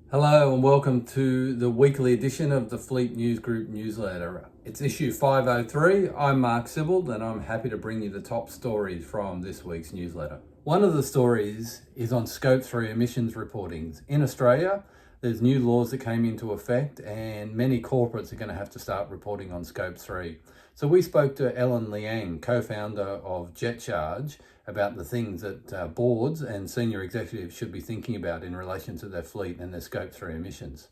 Hello and welcome to the weekly edition of the Fleet News Group newsletter. It's issue 503. I'm Mark Sibbald and I'm happy to bring you the top stories from this week's newsletter. One of the stories is on Scope 3 emissions reportings. In Australia, there's new laws that came into effect and many corporates are going to have to start reporting on Scope 3. So we spoke to Ellen Liang, co-founder of JetCharge, about the things that boards and senior executives should be thinking about in relation to their fleet and their Scope 3 emissions.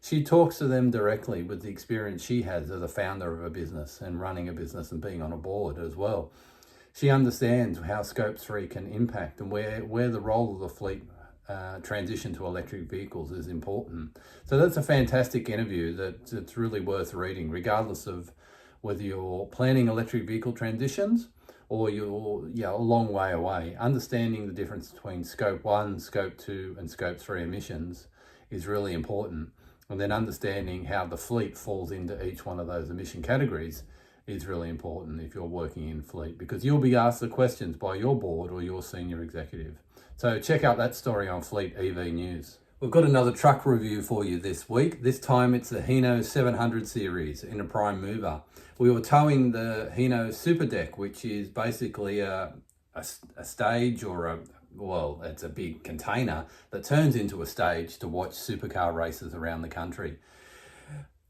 She talks to them directly with the experience she has as a founder of a business and running a business and being on a board as well. She understands how Scope 3 can impact and where the role of the fleet transition to electric vehicles is important. So that's a fantastic interview that's really worth reading, regardless of whether you're planning electric vehicle transitions or you're a long way away. Understanding the difference between Scope 1, Scope 2 and Scope 3 emissions is really important. And then understanding how the fleet falls into each one of those emission categories is really important if you're working in fleet, because you'll be asked the questions by your board or your senior executive. So check out that story on Fleet EV News. We've got another truck review for you this week. This time it's the Hino 700 series in a prime mover. We were towing the Hino Super Deck, which is basically a stage or it's a big container that turns into a stage to watch supercar races around the country.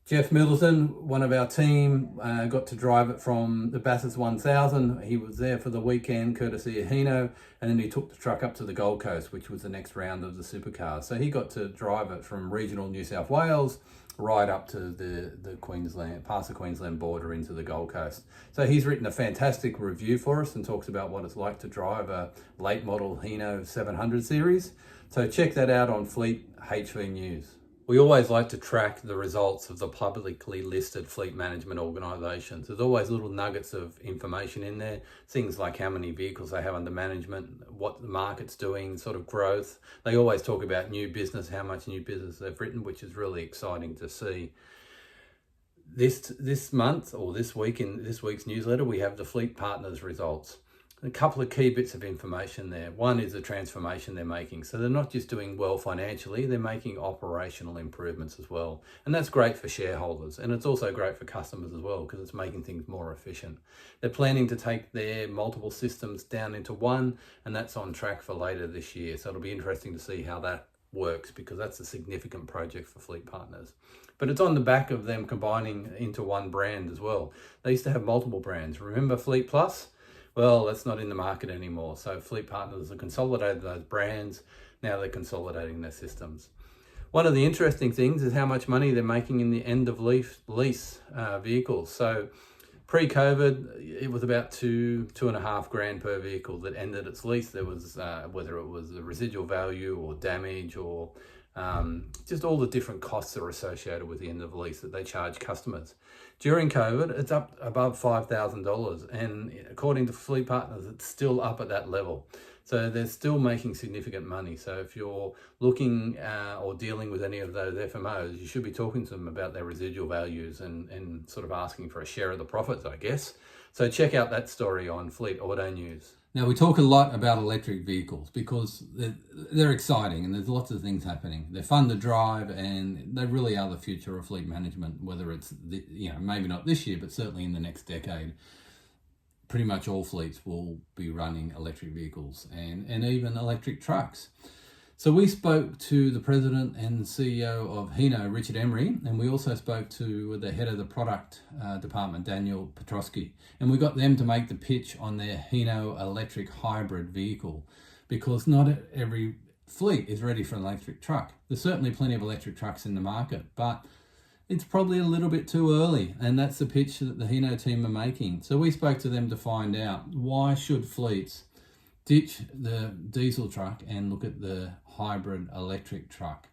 Jeff Middleton, one of our team, got to drive it from the Bathurst 1000. He was there for the weekend, courtesy of Hino, and then he took the truck up to the Gold Coast, which was the next round of the supercars. So he got to drive it from regional New South Wales right up to the Queensland, past the Queensland border into the Gold Coast. So he's written a fantastic review for us and talks about what it's like to drive a late model Hino 700 series. So check that out on Fleet HV News. We always like to track the results of the publicly listed fleet management organisations. There's always little nuggets of information in there, things like how many vehicles they have under management, what the market's doing, sort of growth. They always talk about new business, how much new business they've written, which is really exciting to see. This month or this week in this week's newsletter, we have the Fleet Partners results. A couple of key bits of information there. One is the transformation they're making. So they're not just doing well financially, they're making operational improvements as well. And that's great for shareholders. And it's also great for customers as well, because it's making things more efficient. They're planning to take their multiple systems down into one, and that's on track for later this year. So it'll be interesting to see how that works, because that's a significant project for Fleet Partners. But it's on the back of them combining into one brand as well. They used to have multiple brands. Remember Fleet Plus? Well, that's not in the market anymore. So Fleet Partners have consolidated those brands. Now they're consolidating their systems. One of the interesting things is how much money they're making in the end of lease vehicles. So pre-COVID, it was about two and a half grand per vehicle that ended its lease. There was, whether it was the residual value or damage or just all the different costs that are associated with the end of lease that they charge customers. During COVID, it's up above $5,000, and according to Fleet Partners, it's still up at that level. So they're still making significant money. So if you're looking or dealing with any of those FMOs, you should be talking to them about their residual values and sort of asking for a share of the profits, I guess. So check out that story on Fleet Auto News. Now, we talk a lot about electric vehicles because they're exciting and there's lots of things happening. They're fun to drive and they really are the future of fleet management, whether it's, maybe not this year, but certainly in the next decade. Pretty much all fleets will be running electric vehicles and even electric trucks. So we spoke to the president and CEO of Hino, Richard Emery, and we also spoke to the head of the product department, Daniel Petrosky, and we got them to make the pitch on their Hino electric hybrid vehicle, because not every fleet is ready for an electric truck. There's certainly plenty of electric trucks in the market, but it's probably a little bit too early, and that's the pitch that the Hino team are making. So we spoke to them to find out, why should fleets ditch the diesel truck and look at the hybrid electric truck?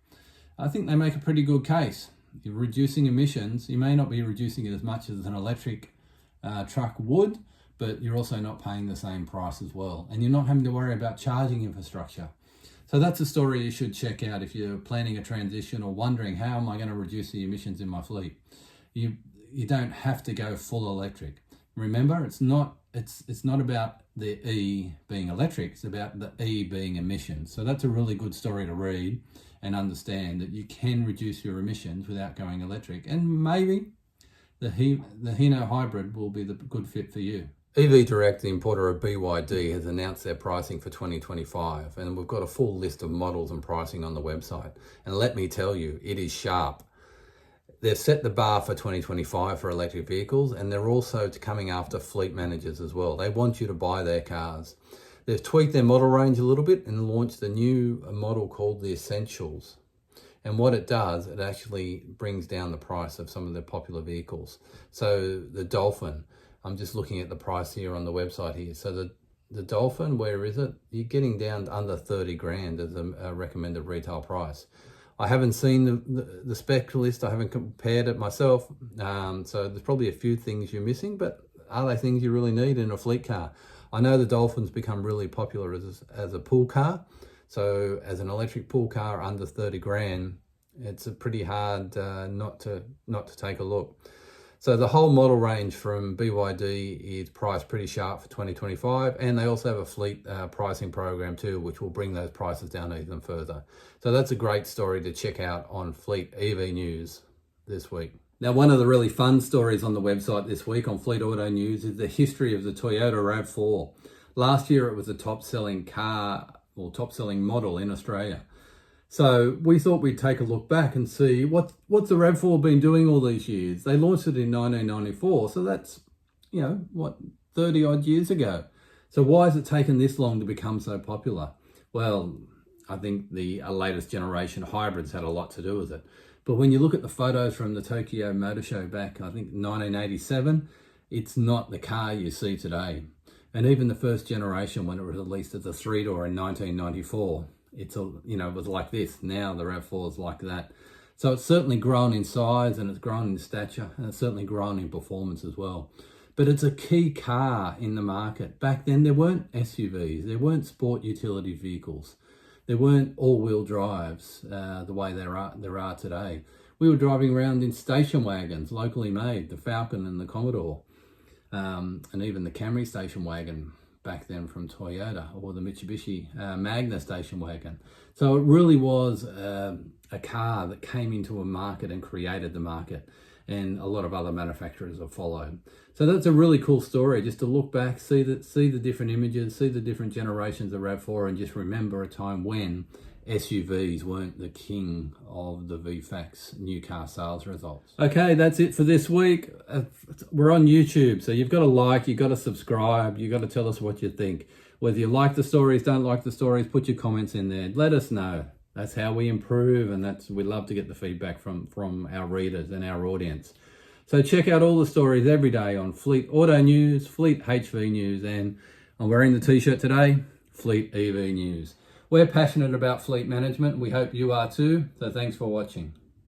I think they make a pretty good case. You're reducing emissions. You may not be reducing it as much as an electric truck would, but you're also not paying the same price as well. And you're not having to worry about charging infrastructure. So that's a story you should check out if you're planning a transition or wondering, how am I going to reduce the emissions in my fleet? You don't have to go full electric. Remember, it's not about the E being electric, it's about the E being emissions. So that's a really good story to read, and understand that you can reduce your emissions without going electric. And maybe the Hino hybrid will be the good fit for you. EV Direct, the importer of BYD, has announced their pricing for 2025, and we've got a full list of models and pricing on the website. And let me tell you, it is sharp. They've set the bar for 2025 for electric vehicles, and they're also coming after fleet managers as well. They want you to buy their cars. They've tweaked their model range a little bit and launched a new model called the Essentials. And what it does, it actually brings down the price of some of their popular vehicles. So the Dolphin, I'm just looking at the price here on the website here. So the Dolphin, where is it? You're getting down to under 30 grand as a recommended retail price. I haven't seen the spec list. I haven't compared it myself. So there's probably a few things you're missing, but are they things you really need in a fleet car? I know the Dolphin's become really popular as a pool car. So as an electric pool car under 30 grand, it's a pretty hard not to take a look. So the whole model range from BYD is priced pretty sharp for 2025, and they also have a fleet pricing program too, which will bring those prices down even further. So that's a great story to check out on Fleet EV News this week. Now, one of the really fun stories on the website this week on Fleet Auto News is the history of the Toyota RAV4. Last year, it was the top-selling car or top-selling model in Australia. So we thought we'd take a look back and see what's the RAV4 been doing all these years. They launched it in 1994, so that's, 30 odd years ago. So why has it taken this long to become so popular? Well, I think the latest generation hybrids had a lot to do with it. But when you look at the photos from the Tokyo Motor Show back, I think 1987, it's not the car you see today. And even the first generation, when it was released as a 3-door in 1994, it was like this. Now the RAV4 is like that. So it's certainly grown in size, and it's grown in stature, and it's certainly grown in performance as well. But it's a key car in the market. Back then, there weren't SUVs, there weren't sport utility vehicles, there weren't all-wheel drives the way there are today. We were driving around in station wagons, locally made, the Falcon and the Commodore, and even the Camry station wagon back then from Toyota, or the Mitsubishi Magna station wagon. So it really was a car that came into a market and created the market, and a lot of other manufacturers have followed. So that's a really cool story, just to look back, see the different images, see the different generations of RAV4, and just remember a time when SUVs weren't the king of the VFACTS new car sales results. Okay, that's it for this week. We're on YouTube, so you've got to like, you've got to subscribe, you've got to tell us what you think. Whether you like the stories, don't like the stories, put your comments in there. Let us know. That's how we improve, and we love to get the feedback from our readers and our audience. So check out all the stories every day on Fleet Auto News, Fleet HV News, and I'm wearing the t-shirt today, Fleet EV News. We're passionate about fleet management. We hope you are too. So thanks for watching.